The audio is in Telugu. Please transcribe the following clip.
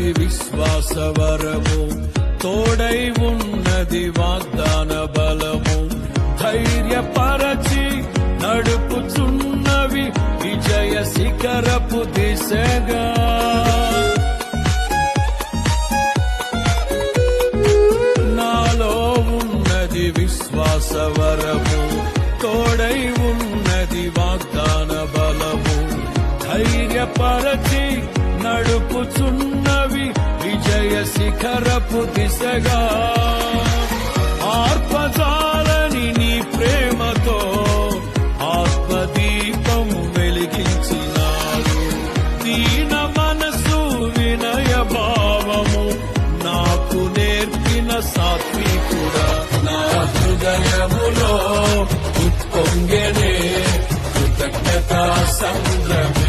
ఉన్నది విశ్వాస వరము, తోడై ఉన్నది వాగ్దాన బలము, ధైర్యపరచి నడుపుచున్నవి విజయ శిఖరపు దిశగా. నాలో ఉన్నది విశ్వాస వరము, తోడై ఉన్నది వాగ్దాన బలము, ధైర్యపరచి నడుపుచున్నవి విజయ శిఖరపు దిశగా. ఆర్పజాలని నీ ప్రేమతో ఆత్మదీపం వెలిగించినాడు. దీన మనసు వినయ భావము నాకు నేర్పిన సాత్వికుడా. నా హృదయములో ఉప్పొంగెనే కృతజ్ఞతా సంద్రము.